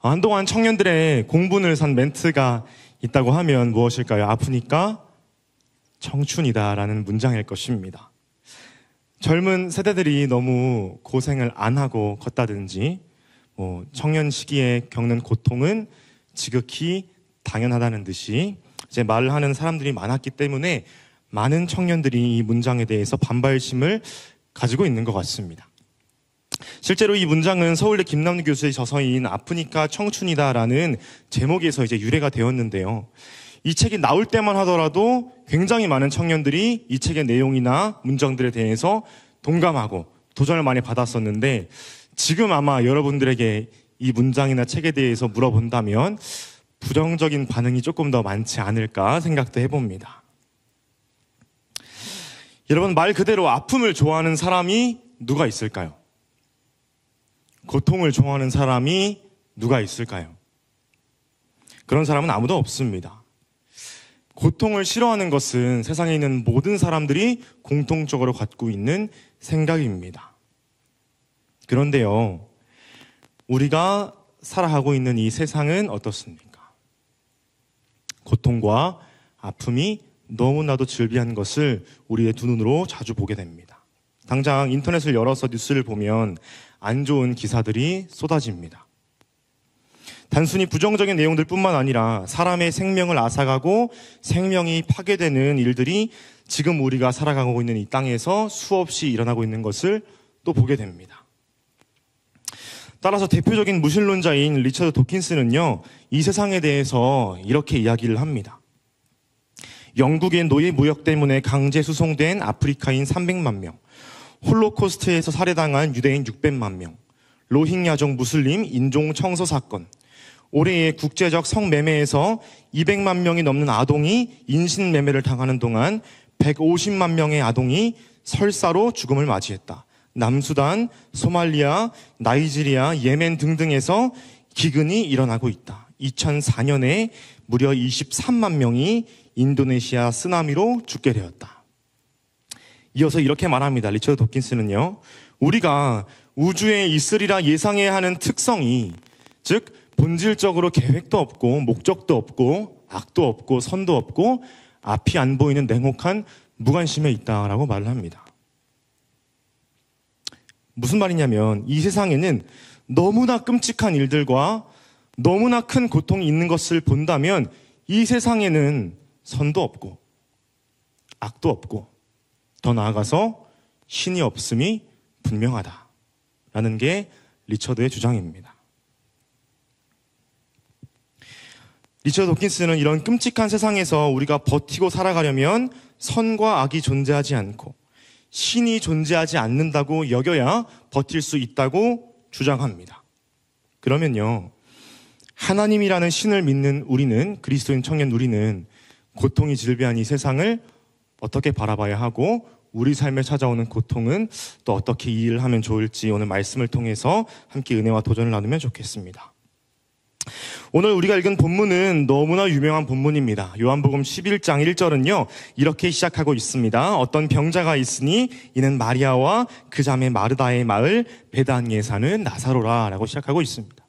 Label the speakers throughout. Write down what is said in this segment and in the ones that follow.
Speaker 1: 한동안 청년들의 공분을 산 멘트가 있다고 하면 무엇일까요? 아프니까 청춘이다라는 문장일 것입니다. 젊은 세대들이 너무 고생을 안 하고 컸다든지 청년 시기에 겪는 고통은 지극히 당연하다는 듯이 이제 말을 하는 사람들이 많았기 때문에 많은 청년들이 이 문장에 대해서 반발심을 가지고 있는 것 같습니다. 실제로 이 문장은 서울대 김남루 교수의 저서인 아프니까 청춘이다라는 제목에서 이제 유래가 되었는데요. 이 책이 나올 때만 하더라도 굉장히 많은 청년들이 이 책의 내용이나 문장들에 대해서 동감하고 도전을 많이 받았었는데 지금 아마 여러분들에게 이 문장이나 책에 대해서 물어본다면 부정적인 반응이 조금 더 많지 않을까 생각도 해봅니다. 여러분, 말 그대로 아픔을 좋아하는 사람이 누가 있을까요? 고통을 좋아하는 사람이 누가 있을까요? 그런 사람은 아무도 없습니다. 고통을 싫어하는 것은 세상에 있는 모든 사람들이 공통적으로 갖고 있는 생각입니다. 그런데요, 우리가 살아가고 있는 이 세상은 어떻습니까? 고통과 아픔이 너무나도 즐비한 것을 우리의 두 눈으로 자주 보게 됩니다. 당장 인터넷을 열어서 뉴스를 보면 안 좋은 기사들이 쏟아집니다. 단순히 부정적인 내용들뿐만 아니라 사람의 생명을 앗아가고 생명이 파괴되는 일들이 지금 우리가 살아가고 있는 이 땅에서 수없이 일어나고 있는 것을 또 보게 됩니다. 따라서 대표적인 무신론자인 리처드 도킨스는요, 이 세상에 대해서 이렇게 이야기를 합니다. 영국의 노예 무역 때문에 강제 수송된 아프리카인 300만 명, 홀로코스트에서 살해당한 유대인 600만 명, 로힝야족 무슬림 인종 청소 사건, 올해의 국제적 성매매에서 200만 명이 넘는 아동이 인신매매를 당하는 동안 150만 명의 아동이 설사로 죽음을 맞이했다. 남수단, 소말리아, 나이지리아, 예멘 등등에서 기근이 일어나고 있다. 2004년에 무려 23만 명이 인도네시아 쓰나미로 죽게 되었다. 이어서 이렇게 말합니다. 리처드 도킨스는요, 우리가 우주에 있으리라 예상해야 하는 특성이, 즉 본질적으로 계획도 없고 목적도 없고 악도 없고 선도 없고 앞이 안 보이는 냉혹한 무관심에 있다라고 말을 합니다. 무슨 말이냐면 이 세상에는 너무나 끔찍한 일들과 너무나 큰 고통이 있는 것을 본다면 이 세상에는 선도 없고 악도 없고 더 나아가서 신이 없음이 분명하다라는 게 리처드의 주장입니다. 리처드 도킨스는 이런 끔찍한 세상에서 우리가 버티고 살아가려면 선과 악이 존재하지 않고 신이 존재하지 않는다고 여겨야 버틸 수 있다고 주장합니다. 그러면요, 하나님이라는 신을 믿는 우리는, 그리스도인 청년 우리는 고통이 질비한 이 세상을 어떻게 바라봐야 하고 우리 삶에 찾아오는 고통은 또 어떻게 이해를 하면 좋을지 오늘 말씀을 통해서 함께 은혜와 도전을 나누면 좋겠습니다. 오늘 우리가 읽은 본문은 너무나 유명한 본문입니다. 요한복음 11장 1절은요 이렇게 시작하고 있습니다. 어떤 병자가 있으니 이는 마리아와 그 자매 마르다의 마을 베다니에 사는 나사로라 라고 시작하고 있습니다.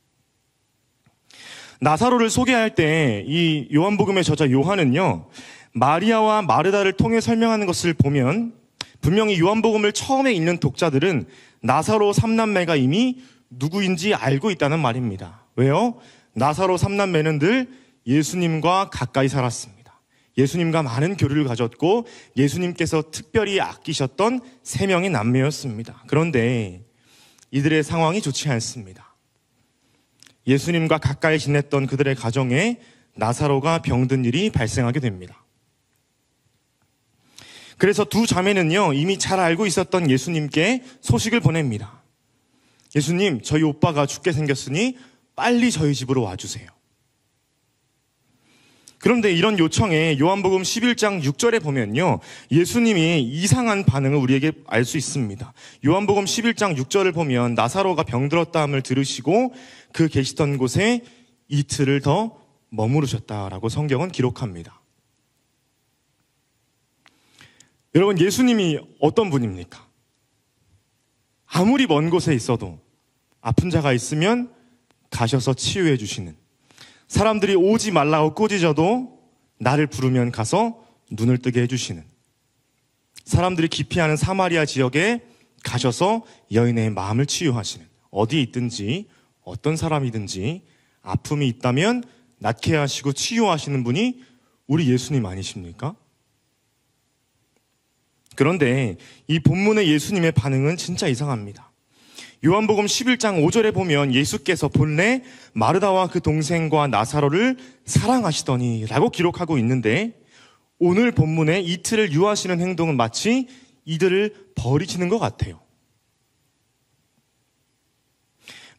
Speaker 1: 나사로를 소개할 때 이 요한복음의 저자 요한은요 마리아와 마르다를 통해 설명하는 것을 보면 분명히 요한복음을 처음에 읽는 독자들은 나사로 3남매가 이미 누구인지 알고 있다는 말입니다. 왜요? 나사로 3남매는 늘 예수님과 가까이 살았습니다. 예수님과 많은 교류를 가졌고 예수님께서 특별히 아끼셨던 3명의 남매였습니다. 그런데 이들의 상황이 좋지 않습니다. 예수님과 가까이 지냈던 그들의 가정에 나사로가 병든 일이 발생하게 됩니다. 그래서 두 자매는요 이미 잘 알고 있었던 예수님께 소식을 보냅니다. 예수님, 저희 오빠가 죽게 생겼으니 빨리 저희 집으로 와주세요. 그런데 이런 요청에 요한복음 11장 6절에 보면요 예수님이 이상한 반응을 우리에게 알 수 있습니다. 요한복음 11장 6절을 보면 나사로가 병들었다함을 들으시고 그 계시던 곳에 이틀을 더 머무르셨다라고 성경은 기록합니다. 여러분, 예수님이 어떤 분입니까? 아무리 먼 곳에 있어도 아픈 자가 있으면 가셔서 치유해 주시는, 사람들이 오지 말라고 꾸짖어도 나를 부르면 가서 눈을 뜨게 해주시는, 사람들이 기피하는 사마리아 지역에 가셔서 여인의 마음을 치유하시는, 어디에 있든지 어떤 사람이든지 아픔이 있다면 낫게 하시고 치유하시는 분이 우리 예수님 아니십니까? 그런데 이 본문의 예수님의 반응은 진짜 이상합니다. 요한복음 11장 5절에 보면 예수께서 본래 마르다와 그 동생과 나사로를 사랑하시더니 라고 기록하고 있는데, 오늘 본문에 이틀을 유하시는 행동은 마치 이들을 버리시는 것 같아요.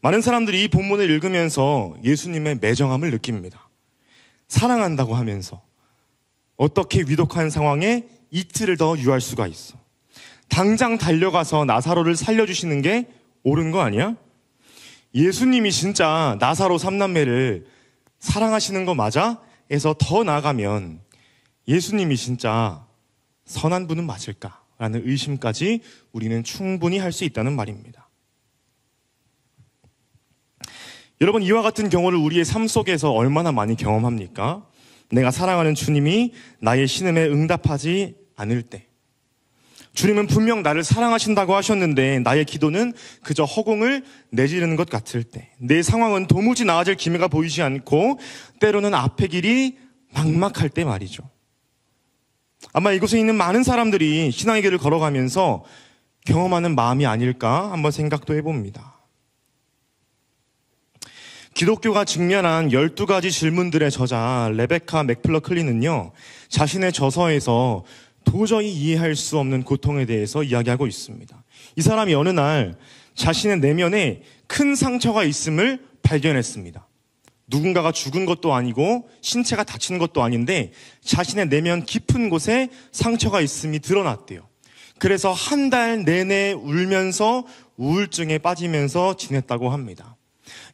Speaker 1: 많은 사람들이 이 본문을 읽으면서 예수님의 매정함을 느낍니다. 사랑한다고 하면서 어떻게 위독한 상황에 이틀을 더 유할 수가 있어? 당장 달려가서 나사로를 살려주시는 게 옳은 거 아니야? 예수님이 진짜 나사로 삼남매를 사랑하시는 거 맞아? 에서 더 나아가면 예수님이 진짜 선한 분은 맞을까? 라는 의심까지 우리는 충분히 할 수 있다는 말입니다. 여러분, 이와 같은 경우를 우리의 삶 속에서 얼마나 많이 경험합니까? 내가 사랑하는 주님이 나의 신음에 응답하지 않을 때, 주님은 분명 나를 사랑하신다고 하셨는데 나의 기도는 그저 허공을 내지르는 것 같을 때, 내 상황은 도무지 나아질 기미가 보이지 않고 때로는 앞의 길이 막막할 때 말이죠. 아마 이곳에 있는 많은 사람들이 신앙의 길을 걸어가면서 경험하는 마음이 아닐까 한번 생각도 해봅니다. 기독교가 직면한 12가지 질문들의 저자 레베카 맥플러클린은요, 자신의 저서에서 도저히 이해할 수 없는 고통에 대해서 이야기하고 있습니다. 이 사람이 어느 날 자신의 내면에 큰 상처가 있음을 발견했습니다. 누군가가 죽은 것도 아니고 신체가 다친 것도 아닌데 자신의 내면 깊은 곳에 상처가 있음이 드러났대요. 그래서 한 달 내내 울면서 우울증에 빠지면서 지냈다고 합니다.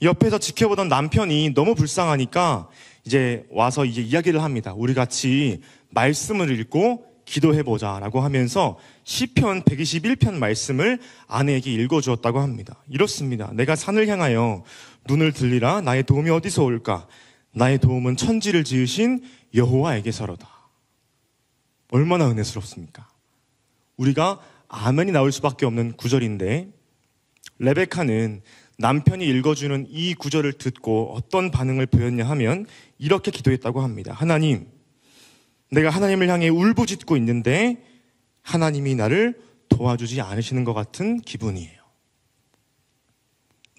Speaker 1: 옆에서 지켜보던 남편이 너무 불쌍하니까 이제 와서 이야기를 합니다. 우리 같이 말씀을 읽고 기도해보자라고 하면서 시편 121편 말씀을 아내에게 읽어주었다고 합니다. 이렇습니다. 내가 산을 향하여 눈을 들리라. 나의 도움이 어디서 올까? 나의 도움은 천지를 지으신 여호와에게서로다. 얼마나 은혜스럽습니까? 우리가 아멘이 나올 수밖에 없는 구절인데, 레베카는 남편이 읽어주는 이 구절을 듣고 어떤 반응을 보였냐 하면 이렇게 기도했다고 합니다. 하나님, 내가 하나님을 향해 울부짖고 있는데 하나님이 나를 도와주지 않으시는 것 같은 기분이에요.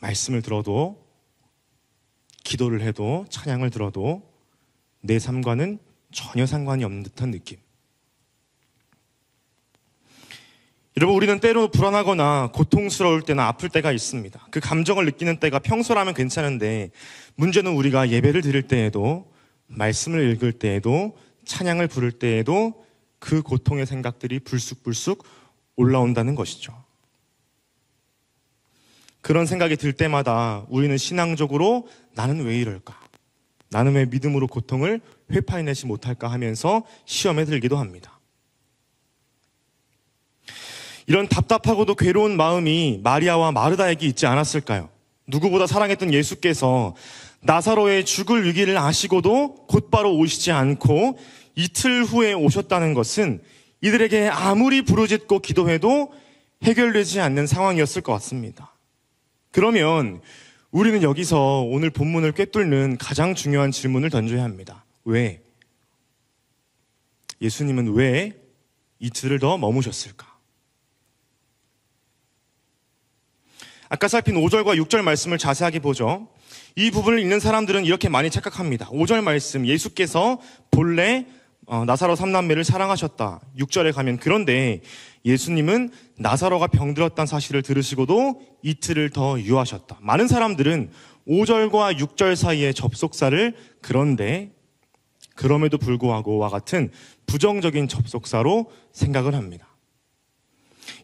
Speaker 1: 말씀을 들어도, 기도를 해도, 찬양을 들어도 내 삶과는 전혀 상관이 없는 듯한 느낌. 여러분, 우리는 때로 불안하거나 고통스러울 때나 아플 때가 있습니다. 그 감정을 느끼는 때가 평소라면 괜찮은데, 문제는 우리가 예배를 드릴 때에도, 말씀을 읽을 때에도, 찬양을 부를 때에도 그 고통의 생각들이 불쑥불쑥 올라온다는 것이죠. 그런 생각이 들 때마다 우리는 신앙적으로 나는 왜 이럴까? 나는 왜 믿음으로 고통을 회파해내지 못할까 하면서 시험에 들기도 합니다. 이런 답답하고도 괴로운 마음이 마리아와 마르다에게 있지 않았을까요? 누구보다 사랑했던 예수께서 나사로의 죽을 위기를 아시고도 곧바로 오시지 않고 이틀 후에 오셨다는 것은 이들에게 아무리 부르짖고 기도해도 해결되지 않는 상황이었을 것 같습니다. 그러면 우리는 여기서 오늘 본문을 꿰뚫는 가장 중요한 질문을 던져야 합니다. 왜? 예수님은 왜 이틀을 더 머무셨을까? 아까 살핀 5절과 6절 말씀을 자세하게 보죠. 이 부분을 읽는 사람들은 이렇게 많이 착각합니다. 5절 말씀, 예수께서 본래 나사로 삼남매를 사랑하셨다. 6절에 가면 그런데 예수님은 나사로가 병들었다는 사실을 들으시고도 이틀을 더 유하셨다. 많은 사람들은 5절과 6절 사이의 접속사를 그런데, 그럼에도 불구하고와 같은 부정적인 접속사로 생각을 합니다.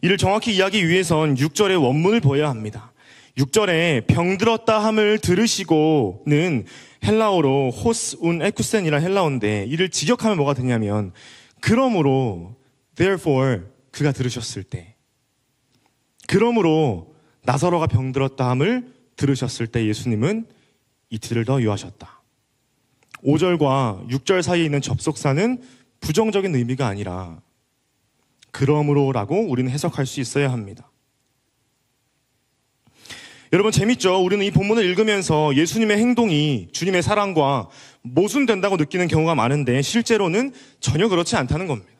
Speaker 1: 이를 정확히 이해하기 위해선 6절의 원문을 보아야 합니다. 6절에 병들었다 함을 들으시고는 헬라어로 호스 운 에쿠센이라는 헬라어인데, 이를 직역하면 뭐가 되냐면 그러므로, therefore 그가 들으셨을 때, 그러므로 나사로가 병들었다 함을 들으셨을 때 예수님은 이틀을 더 유하셨다. 5절과 6절 사이에 있는 접속사는 부정적인 의미가 아니라 그러므로라고 우리는 해석할 수 있어야 합니다. 여러분 재밌죠? 우리는 이 본문을 읽으면서 예수님의 행동이 주님의 사랑과 모순된다고 느끼는 경우가 많은데 실제로는 전혀 그렇지 않다는 겁니다.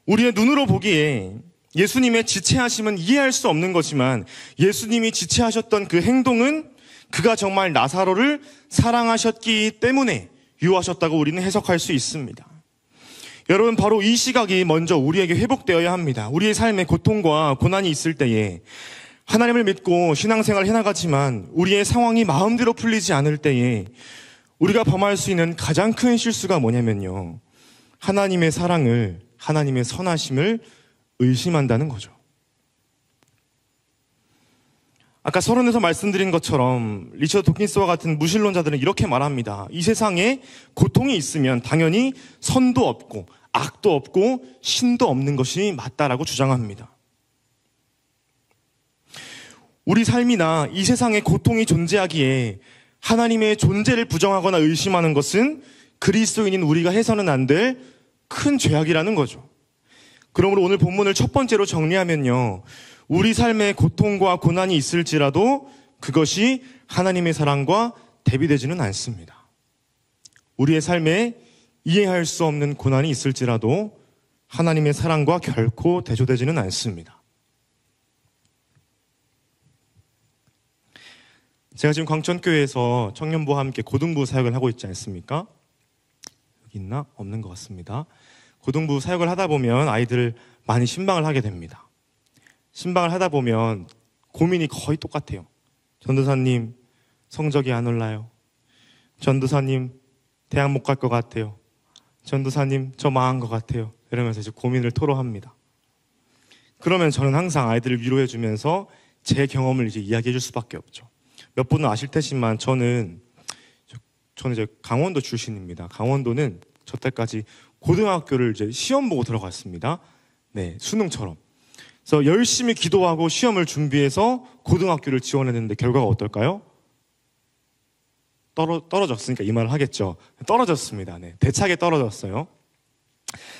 Speaker 1: 우리의 눈으로 보기에 예수님의 지체하심은 이해할 수 없는 거지만 예수님이 지체하셨던 그 행동은 그가 정말 나사로를 사랑하셨기 때문에 유하셨다고 우리는 해석할 수 있습니다. 여러분 바로 이 시각이 먼저 우리에게 회복되어야 합니다. 우리의 삶에 고통과 고난이 있을 때에 하나님을 믿고 신앙생활을 해나가지만 우리의 상황이 마음대로 풀리지 않을 때에 우리가 범할 수 있는 가장 큰 실수가 뭐냐면요, 하나님의 사랑을, 하나님의 선하심을 의심한다는 거죠. 아까 서론에서 말씀드린 것처럼 리처드 도킨스와 같은 무신론자들은 이렇게 말합니다. 이 세상에 고통이 있으면 당연히 선도 없고 악도 없고 신도 없는 것이 맞다라고 주장합니다. 우리 삶이나 이 세상에 고통이 존재하기에 하나님의 존재를 부정하거나 의심하는 것은 그리스도인인 우리가 해서는 안 될 큰 죄악이라는 거죠. 그러므로 오늘 본문을 첫 번째로 정리하면요, 우리 삶에 고통과 고난이 있을지라도 그것이 하나님의 사랑과 대비되지는 않습니다. 우리의 삶에 이해할 수 없는 고난이 있을지라도 하나님의 사랑과 결코 대조되지는 않습니다. 제가 지금 광천교회에서 청년부와 함께 고등부 사역을 하고 있지 않습니까? 여기 있나? 없는 것 같습니다. 고등부 사역을 하다 보면 아이들을 많이 신방을 하게 됩니다. 신방을 하다 보면 고민이 거의 똑같아요. 전도사님, 성적이 안 올라요. 전도사님, 대학 못 갈 것 같아요. 전도사님, 저 망한 것 같아요. 이러면서 이제 고민을 토로합니다. 그러면 저는 항상 아이들을 위로해 주면서 제 경험을 이제 이야기해 줄 수밖에 없죠. 몇 분은 아실 테지만 저는 이제 강원도 출신입니다. 강원도는 저 때까지 고등학교를 이제 시험 보고 들어갔습니다. 네, 수능처럼. 그래서 열심히 기도하고 시험을 준비해서 고등학교를 지원했는데 결과가 어떨까요? 떨어졌으니까 이 말을 하겠죠. 떨어졌습니다. 네, 대차게 떨어졌어요.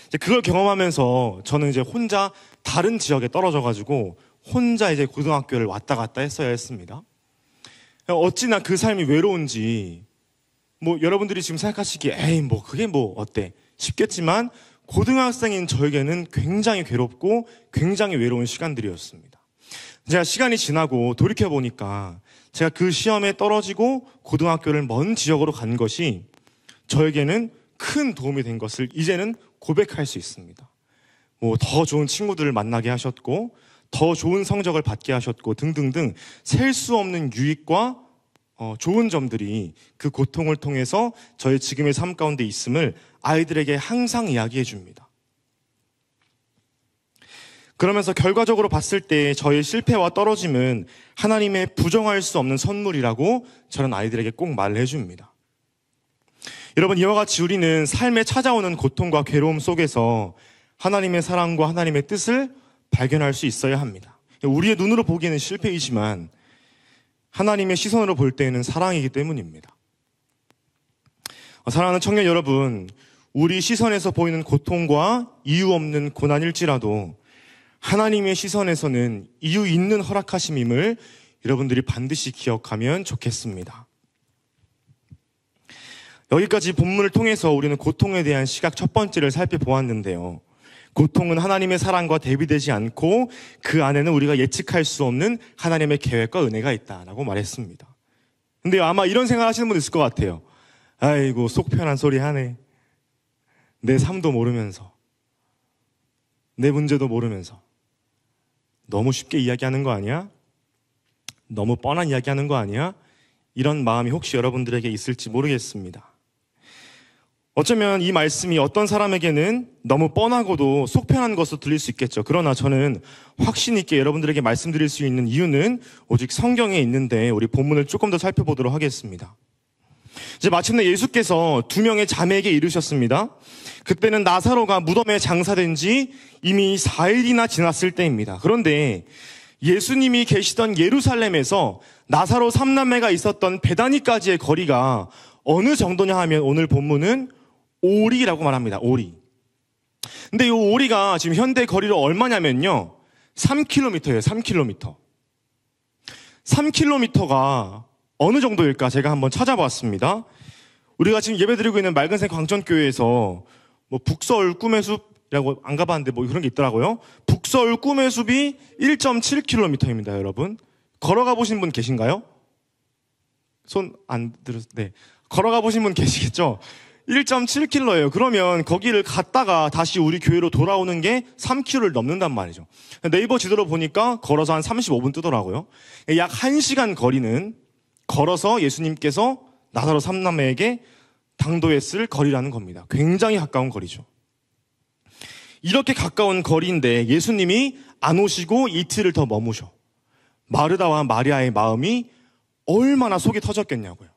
Speaker 1: 이제 그걸 경험하면서 저는 이제 혼자 다른 지역에 떨어져가지고 혼자 이제 고등학교를 왔다 갔다 했어야 했습니다. 어찌나 그 삶이 외로운지, 뭐 여러분들이 지금 생각하시기에 에이 뭐 그게 뭐 어때 싶겠지만 고등학생인 저에게는 굉장히 괴롭고 굉장히 외로운 시간들이었습니다. 제가 시간이 지나고 돌이켜보니까 제가 그 시험에 떨어지고 고등학교를 먼 지역으로 간 것이 저에게는 큰 도움이 된 것을 이제는 고백할 수 있습니다. 뭐 더 좋은 친구들을 만나게 하셨고 더 좋은 성적을 받게 하셨고 등등등 셀 수 없는 유익과 좋은 점들이 그 고통을 통해서 저의 지금의 삶 가운데 있음을 아이들에게 항상 이야기해 줍니다. 그러면서 결과적으로 봤을 때 저의 실패와 떨어짐은 하나님의 부정할 수 없는 선물이라고 저는 아이들에게 꼭 말을 해줍니다. 여러분, 이와 같이 우리는 삶에 찾아오는 고통과 괴로움 속에서 하나님의 사랑과 하나님의 뜻을 발견할 수 있어야 합니다. 우리의 눈으로 보기에는 실패이지만 하나님의 시선으로 볼 때에는 사랑이기 때문입니다. 사랑하는 청년 여러분, 우리 시선에서 보이는 고통과 이유 없는 고난일지라도 하나님의 시선에서는 이유 있는 허락하심임을 여러분들이 반드시 기억하면 좋겠습니다. 여기까지 본문을 통해서 우리는 고통에 대한 시각 첫 번째를 살펴보았는데요. 고통은 하나님의 사랑과 대비되지 않고 그 안에는 우리가 예측할 수 없는 하나님의 계획과 은혜가 있다라고 말했습니다. 근데 아마 이런 생각 하시는 분 있을 것 같아요. 아이고 속 편한 소리 하네. 내 삶도 모르면서 내 문제도 모르면서 너무 쉽게 이야기하는 거 아니야? 너무 뻔한 이야기하는 거 아니야? 이런 마음이 혹시 여러분들에게 있을지 모르겠습니다. 어쩌면 이 말씀이 어떤 사람에게는 너무 뻔하고도 속편한 것으로 들릴 수 있겠죠. 그러나 저는 확신 있게 여러분들에게 말씀드릴 수 있는 이유는 오직 성경에 있는데 우리 본문을 조금 더 살펴보도록 하겠습니다. 이제 마침내 예수께서 2명의 자매에게 이르셨습니다. 그때는 나사로가 무덤에 장사된 지 이미 4일이나 지났을 때입니다. 그런데 예수님이 계시던 예루살렘에서 나사로 3남매가 있었던 베다니까지의 거리가 어느 정도냐 하면 오늘 본문은 오리라고 말합니다. 오리. 근데 이 오리가 지금 현대 거리로 얼마냐면요. 3km예요. 3km. 3km가 어느 정도일까 제가 한번 찾아봤습니다. 우리가 지금 예배드리고 있는 맑은색 광천교회에서 뭐 북서울 꿈의 숲이라고 안 가봤는데 뭐 그런 게 있더라고요. 북서울 꿈의 숲이 1.7km입니다, 여러분. 걸어가 보신 분 계신가요? 손 안 들었, 네. 걸어가 보신 분 계시겠죠? 1.7km예요. 그러면 거기를 갔다가 다시 우리 교회로 돌아오는 게 3km를 넘는단 말이죠. 네이버 지도로 보니까 걸어서 한 35분 뜨더라고요. 약 1시간 거리는 걸어서 예수님께서 나사로 3남매에게 당도했을 거리라는 겁니다. 굉장히 가까운 거리죠. 이렇게 가까운 거리인데 예수님이 안 오시고 이틀을 더 머무셔. 마르다와 마리아의 마음이 얼마나 속이 터졌겠냐고요.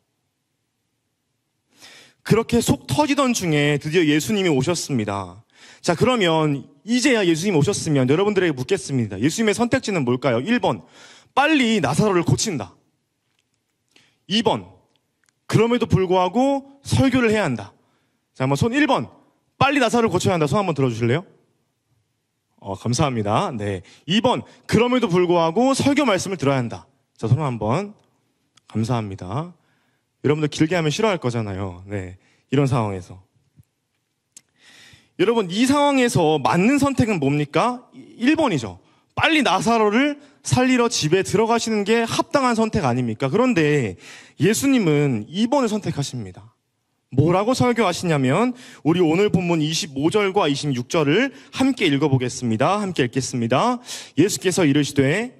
Speaker 1: 그렇게 속 터지던 중에 드디어 예수님이 오셨습니다. 자, 그러면 이제야 예수님이 오셨으면 여러분들에게 묻겠습니다. 예수님의 선택지는 뭘까요? 1번, 빨리 나사로를 고친다. 2번, 그럼에도 불구하고 설교를 해야 한다. 자, 한번 손 1번, 빨리 나사로를 고쳐야 한다. 손 한번 들어주실래요? 감사합니다. 네. 2번, 그럼에도 불구하고 설교 말씀을 들어야 한다. 자, 손 한번. 감사합니다. 여러분들 길게 하면 싫어할 거잖아요. 네. 이런 상황에서. 여러분, 이 상황에서 맞는 선택은 뭡니까? 1번이죠. 빨리 나사로를 살리러 집에 들어가시는 게 합당한 선택 아닙니까? 그런데 예수님은 2번을 선택하십니다. 뭐라고 설교하시냐면 우리 오늘 본문 25절과 26절을 함께 읽어보겠습니다. 함께 읽겠습니다. 예수께서 이르시되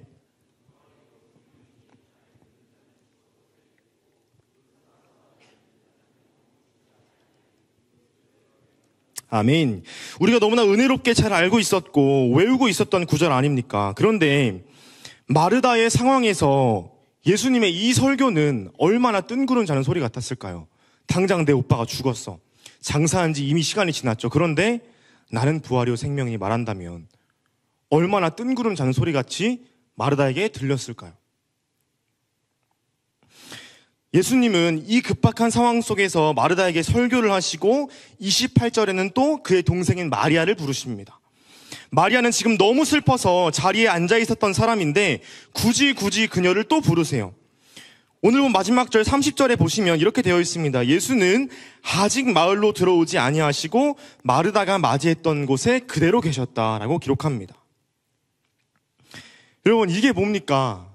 Speaker 1: 아멘. 우리가 너무나 은혜롭게 잘 알고 있었고 외우고 있었던 구절 아닙니까? 그런데 마르다의 상황에서 예수님의 이 설교는 얼마나 뜬구름 자는 소리 같았을까요? 당장 내 오빠가 죽었어. 장사한 지 이미 시간이 지났죠. 그런데 나는 부활이요 생명이 말한다면 얼마나 뜬구름 자는 소리같이 마르다에게 들렸을까요? 예수님은 이 급박한 상황 속에서 마르다에게 설교를 하시고 28절에는 또 그의 동생인 마리아를 부르십니다. 마리아는 지금 너무 슬퍼서 자리에 앉아 있었던 사람인데 굳이 그녀를 또 부르세요. 오늘 본 마지막 절 30절에 보시면 이렇게 되어 있습니다. 예수는 아직 마을로 들어오지 아니하시고 마르다가 맞이했던 곳에 그대로 계셨다라고 기록합니다. 여러분, 이게 뭡니까?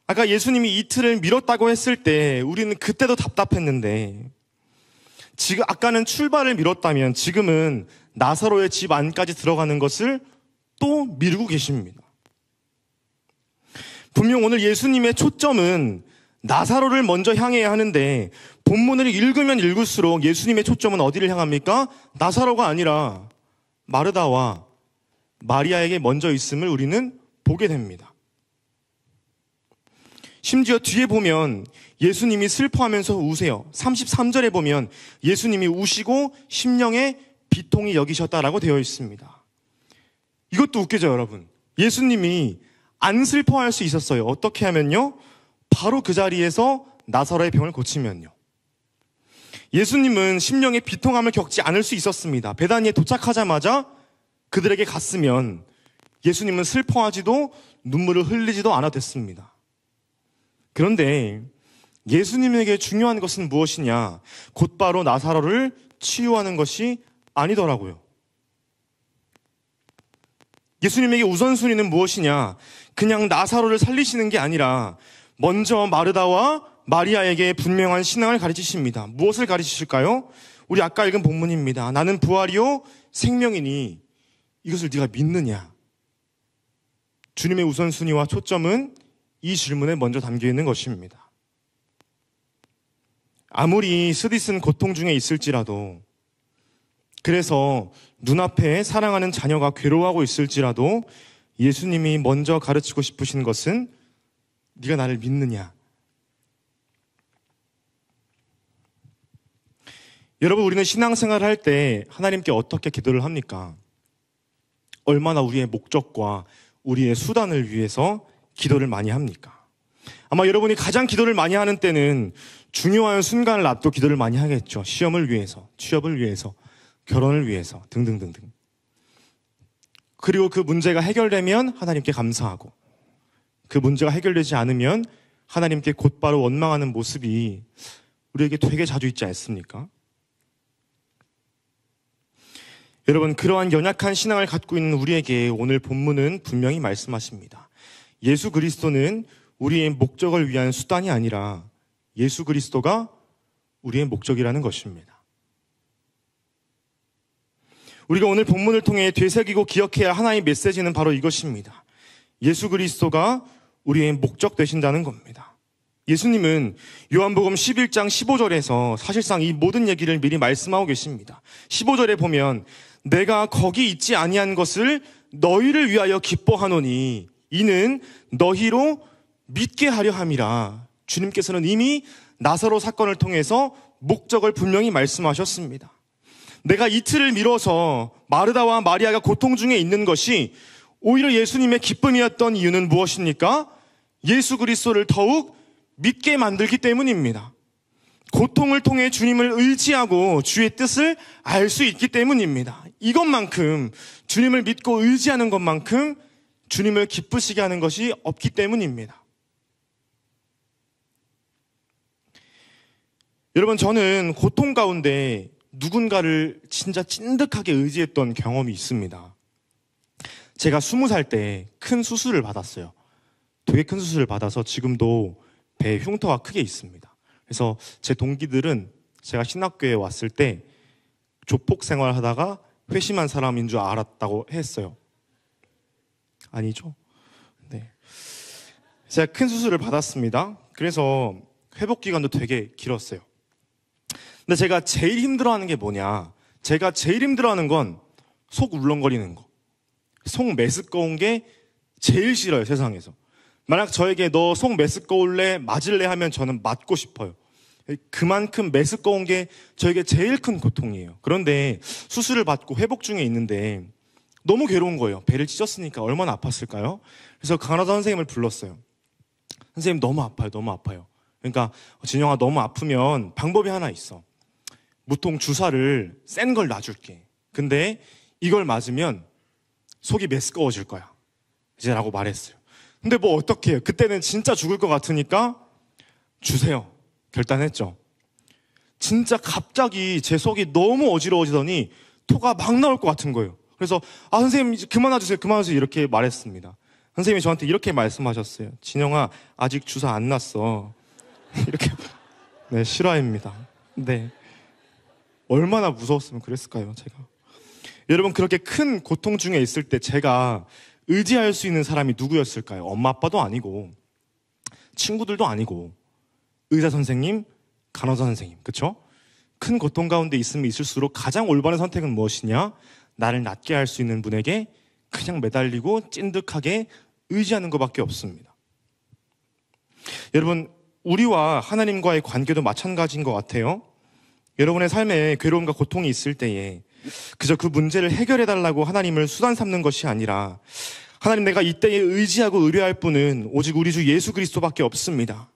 Speaker 1: 아까 예수님이 이틀을 미뤘다고 했을 때 우리는 그때도 답답했는데 지금 아까는 출발을 미뤘다면 지금은 나사로의 집 안까지 들어가는 것을 또 미루고 계십니다. 분명 오늘 예수님의 초점은 나사로를 먼저 향해야 하는데 본문을 읽으면 읽을수록 예수님의 초점은 어디를 향합니까? 나사로가 아니라 마르다와 마리아에게 먼저 있음을 우리는 보게 됩니다. 심지어 뒤에 보면 예수님이 슬퍼하면서 우세요. 33절에 보면 예수님이 우시고 심령에 비통이 여기셨다라고 되어 있습니다. 이것도 웃기죠, 여러분. 예수님이 안 슬퍼할 수 있었어요. 어떻게 하면요? 바로 그 자리에서 나사로의 병을 고치면요. 예수님은 심령의 비통함을 겪지 않을 수 있었습니다. 베다니에 도착하자마자 그들에게 갔으면 예수님은 슬퍼하지도 눈물을 흘리지도 않아도 됐습니다. 그런데 예수님에게 중요한 것은 무엇이냐? 곧바로 나사로를 치유하는 것이 아니더라고요. 예수님에게 우선순위는 무엇이냐? 그냥 나사로를 살리시는 게 아니라 먼저 마르다와 마리아에게 분명한 신앙을 가르치십니다. 무엇을 가르치실까요? 우리 아까 읽은 본문입니다. 나는 부활이요 생명이니 이것을 네가 믿느냐? 주님의 우선순위와 초점은 이 질문에 먼저 담겨 있는 것입니다. 아무리 쓰디쓴 고통 중에 있을지라도, 그래서 눈앞에 사랑하는 자녀가 괴로워하고 있을지라도 예수님이 먼저 가르치고 싶으신 것은 네가 나를 믿느냐? 여러분, 우리는 신앙생활을 할 때 하나님께 어떻게 기도를 합니까? 얼마나 우리의 목적과 우리의 수단을 위해서 기도를 많이 합니까? 아마 여러분이 가장 기도를 많이 하는 때는 중요한 순간을 앞두고 기도를 많이 하겠죠. 시험을 위해서, 취업을 위해서, 결혼을 위해서 등등등등. 그리고 그 문제가 해결되면 하나님께 감사하고, 그 문제가 해결되지 않으면 하나님께 곧바로 원망하는 모습이 우리에게 되게 자주 있지 않습니까? 여러분, 그러한 연약한 신앙을 갖고 있는 우리에게 오늘 본문은 분명히 말씀하십니다. 예수 그리스도는 우리의 목적을 위한 수단이 아니라 예수 그리스도가 우리의 목적이라는 것입니다. 우리가 오늘 본문을 통해 되새기고 기억해야 할 하나의 메시지는 바로 이것입니다. 예수 그리스도가 우리의 목적 되신다는 겁니다. 예수님은 요한복음 11장 15절에서 사실상 이 모든 얘기를 미리 말씀하고 계십니다. 15절에 보면 내가 거기 있지 아니한 것을 너희를 위하여 기뻐하노니 이는 너희로 믿게 하려 함이라. 주님께서는 이미 나사로 사건을 통해서 목적을 분명히 말씀하셨습니다. 내가 이틀을 미뤄서 마르다와 마리아가 고통 중에 있는 것이 오히려 예수님의 기쁨이었던 이유는 무엇입니까? 예수 그리스도를 더욱 믿게 만들기 때문입니다. 고통을 통해 주님을 의지하고 주의 뜻을 알 수 있기 때문입니다. 이것만큼 주님을 믿고 의지하는 것만큼 주님을 기쁘시게 하는 것이 없기 때문입니다. 여러분, 저는 고통 가운데 누군가를 진짜 찐득하게 의지했던 경험이 있습니다. 제가 20살 때 큰 수술을 받았어요. 되게 큰 수술을 받아서 지금도 배에 흉터가 크게 있습니다. 그래서 제 동기들은 제가 신학교에 왔을 때 조폭 생활하다가 회심한 사람인 줄 알았다고 했어요. 아니죠? 네. 제가 큰 수술을 받았습니다. 그래서 회복 기간도 되게 길었어요. 근데 제가 제일 힘들어하는 게 뭐냐? 제가 제일 힘들어하는 건 속 울렁거리는 거. 속 메스꺼운 게 제일 싫어요, 세상에서. 만약 저에게 너 속 메스꺼울래, 맞을래 하면 저는 맞고 싶어요. 그만큼 메스꺼운 게 저에게 제일 큰 고통이에요. 그런데 수술을 받고 회복 중에 있는데 너무 괴로운 거예요. 배를 찢었으니까 얼마나 아팠을까요? 그래서 간호사 선생님을 불렀어요. 선생님 너무 아파요, 너무 아파요. 그러니까 진영아 너무 아프면 방법이 하나 있어. 무통 주사를 센 걸 놔줄게. 근데 이걸 맞으면 속이 메스꺼워질 거야. 이제 라고 말했어요. 근데 뭐 어떡해요. 그때는 진짜 죽을 것 같으니까 주세요. 결단했죠. 진짜 갑자기 제 속이 너무 어지러워지더니 토가 막 나올 것 같은 거예요. 그래서 선생님 이제 그만놔주세요. 그만놔주세요. 이렇게 말했습니다. 선생님이 저한테 이렇게 말씀하셨어요. 진영아 아직 주사 안 났어. 이렇게. 네, 실화입니다. 네. 얼마나 무서웠으면 그랬을까요, 제가. 여러분, 그렇게 큰 고통 중에 있을 때 제가 의지할 수 있는 사람이 누구였을까요? 엄마 아빠도 아니고 친구들도 아니고 의사 선생님, 간호사 선생님, 그렇죠? 큰 고통 가운데 있으면 있을수록 가장 올바른 선택은 무엇이냐? 나를 낫게 할 수 있는 분에게 그냥 매달리고 찐득하게 의지하는 것밖에 없습니다. 여러분, 우리와 하나님과의 관계도 마찬가지인 것 같아요. 여러분의 삶에 괴로움과 고통이 있을 때에 그저 그 문제를 해결해달라고 하나님을 수단 삼는 것이 아니라 하나님, 내가 이때에 의지하고 의뢰할 분은 오직 우리 주 예수 그리스도밖에 없습니다.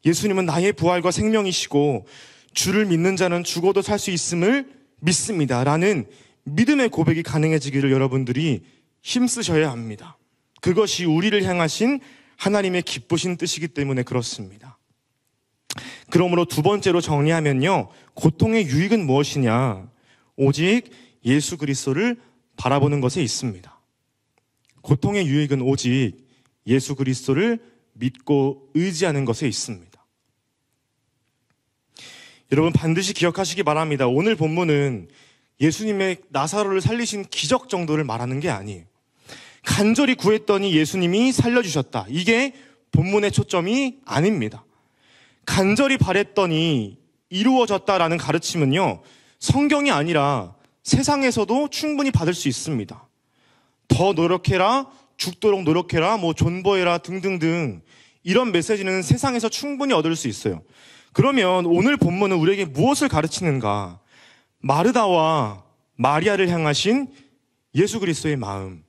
Speaker 1: 예수님은 나의 부활과 생명이시고 주를 믿는 자는 죽어도 살 수 있음을 믿습니다 라는 믿음의 고백이 가능해지기를 여러분들이 힘쓰셔야 합니다. 그것이 우리를 향하신 하나님의 기쁘신 뜻이기 때문에 그렇습니다. 그러므로 두 번째로 정리하면요, 고통의 유익은 무엇이냐? 오직 예수 그리스도를 바라보는 것에 있습니다. 고통의 유익은 오직 예수 그리스도를 믿고 의지하는 것에 있습니다. 여러분, 반드시 기억하시기 바랍니다. 오늘 본문은 예수님의 나사로를 살리신 기적 정도를 말하는 게 아니에요. 간절히 구했더니 예수님이 살려주셨다. 이게 본문의 초점이 아닙니다. 간절히 바랬더니 이루어졌다라는 가르침은요, 성경이 아니라 세상에서도 충분히 받을 수 있습니다. 더 노력해라, 죽도록 노력해라, 존버해라 등등등 이런 메시지는 세상에서 충분히 얻을 수 있어요. 그러면 오늘 본문은 우리에게 무엇을 가르치는가? 마르다와 마리아를 향하신 예수 그리스도의 마음.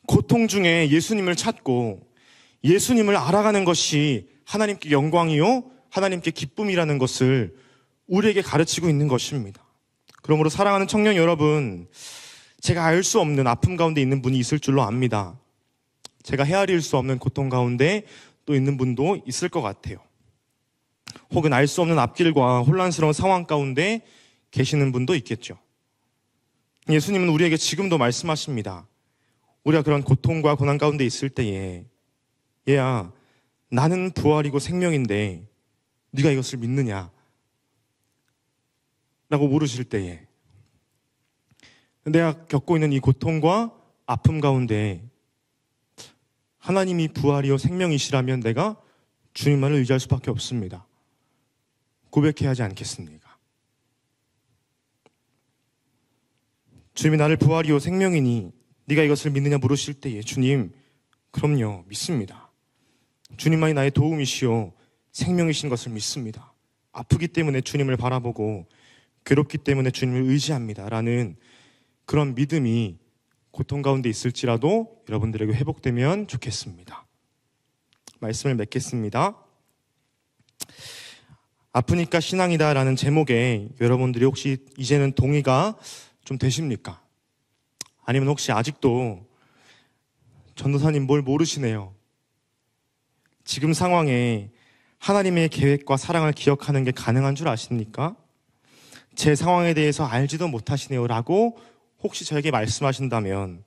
Speaker 1: 고통 중에 예수님을 찾고 예수님을 알아가는 것이 하나님께 영광이요 하나님께 기쁨이라는 것을 우리에게 가르치고 있는 것입니다. 그러므로 사랑하는 청년 여러분, 제가 알 수 없는 아픔 가운데 있는 분이 있을 줄로 압니다. 제가 헤아릴 수 없는 고통 가운데 또 있는 분도 있을 것 같아요. 혹은 알 수 없는 앞길과 혼란스러운 상황 가운데 계시는 분도 있겠죠. 예수님은 우리에게 지금도 말씀하십니다. 우리가 그런 고통과 고난 가운데 있을 때에 얘야, 나는 부활이고 생명인데 네가 이것을 믿느냐? 라고 물으실 때에 내가 겪고 있는 이 고통과 아픔 가운데 하나님이 부활이요 생명이시라면 내가 주님만을 의지할 수밖에 없습니다. 고백해야 하지 않겠습니까? 주님이 나를 부활이요 생명이니 네가 이것을 믿느냐 물으실 때에 주님, 그럼요, 믿습니다. 주님만이 나의 도움이시요 생명이신 것을 믿습니다. 아프기 때문에 주님을 바라보고 괴롭기 때문에 주님을 의지합니다 라는 그런 믿음이 고통 가운데 있을지라도 여러분들에게 회복되면 좋겠습니다. 말씀을 맺겠습니다. 아프니까 신앙이다 라는 제목에 여러분들이 혹시 이제는 동의가 좀 되십니까? 아니면 혹시 아직도 전도사님 뭘 모르시네요. 지금 상황에 하나님의 계획과 사랑을 기억하는 게 가능한 줄 아십니까? 제 상황에 대해서 알지도 못하시네요 라고 혹시 저에게 말씀하신다면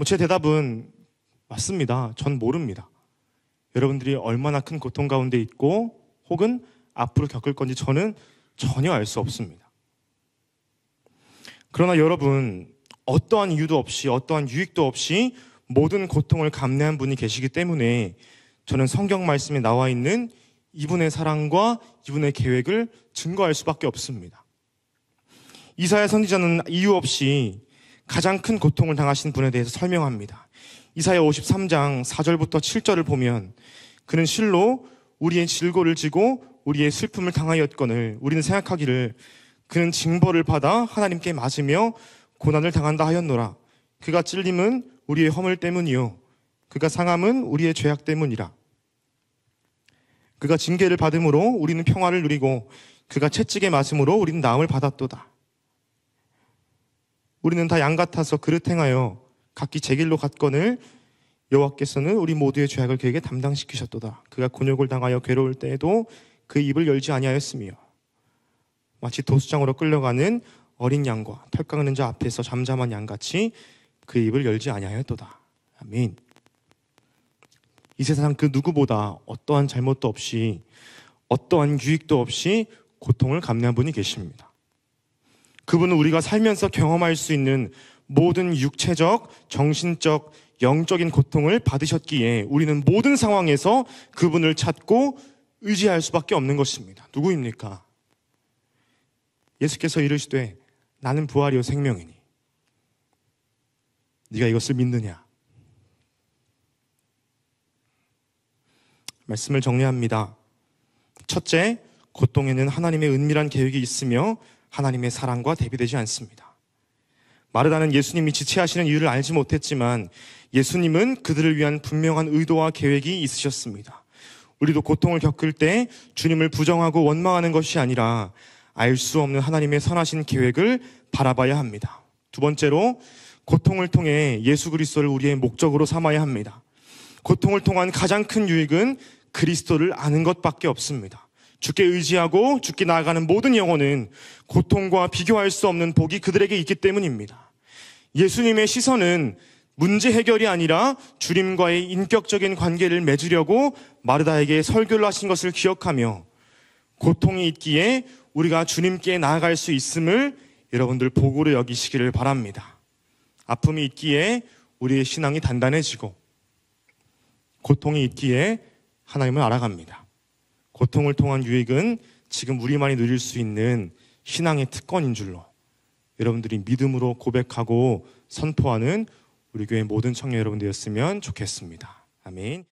Speaker 1: 제 대답은 맞습니다. 전 모릅니다. 여러분들이 얼마나 큰 고통 가운데 있고 혹은 앞으로 겪을 건지 저는 전혀 알 수 없습니다. 그러나 여러분, 어떠한 이유도 없이 어떠한 유익도 없이 모든 고통을 감내한 분이 계시기 때문에 저는 성경 말씀에 나와 있는 이분의 사랑과 이분의 계획을 증거할 수밖에 없습니다. 이사야 선지자는 이유 없이 가장 큰 고통을 당하신 분에 대해서 설명합니다. 이사야 53장 4절부터 7절을 보면 그는 실로 우리의 질고를 지고 우리의 슬픔을 당하였거늘 우리는 생각하기를 그는 징벌을 받아 하나님께 맞으며 고난을 당한다 하였노라. 그가 찔림은 우리의 허물 때문이요 그가 상함은 우리의 죄악 때문이라. 그가 징계를 받음으로 우리는 평화를 누리고 그가 채찍에 맞음으로 우리는 나음을 받았도다. 우리는 다 양 같아서 그릇 행하여 각기 제 길로 갔거늘 여호와께서는 우리 모두의 죄악을 그에게 담당시키셨도다. 그가 곤욕을 당하여 괴로울 때에도 그 입을 열지 아니하였으며 마치 도수장으로 끌려가는 어린 양과 털 깎는 자 앞에서 잠잠한 양같이 그 입을 열지 아니하였도다. 아멘. 이 세상 그 누구보다 어떠한 잘못도 없이 어떠한 유익도 없이 고통을 감내한 분이 계십니다. 그분은 우리가 살면서 경험할 수 있는 모든 육체적, 정신적, 영적인 고통을 받으셨기에 우리는 모든 상황에서 그분을 찾고 의지할 수밖에 없는 것입니다. 누구입니까? 예수께서 이르시되 나는 부활이요 생명이니 네가 이것을 믿느냐? 말씀을 정리합니다. 첫째, 고통에는 하나님의 은밀한 계획이 있으며 하나님의 사랑과 대비되지 않습니다. 마르다는 예수님이 지체하시는 이유를 알지 못했지만 예수님은 그들을 위한 분명한 의도와 계획이 있으셨습니다. 우리도 고통을 겪을 때 주님을 부정하고 원망하는 것이 아니라 알 수 없는 하나님의 선하신 계획을 바라봐야 합니다. 두 번째로, 고통을 통해 예수 그리스도를 우리의 목적으로 삼아야 합니다. 고통을 통한 가장 큰 유익은 그리스도를 아는 것밖에 없습니다. 주께 의지하고 주께 나아가는 모든 영혼은 고통과 비교할 수 없는 복이 그들에게 있기 때문입니다. 예수님의 시선은 문제 해결이 아니라 주님과의 인격적인 관계를 맺으려고 마르다에게 설교를 하신 것을 기억하며 고통이 있기에 우리가 주님께 나아갈 수 있음을 여러분들 복으로 여기시기를 바랍니다. 아픔이 있기에 우리의 신앙이 단단해지고 고통이 있기에 하나님을 알아갑니다. 고통을 통한 유익은 지금 우리만이 누릴 수 있는 신앙의 특권인 줄로 여러분들이 믿음으로 고백하고 선포하는 우리 교회 모든 청년 여러분들이었으면 좋겠습니다. 아멘.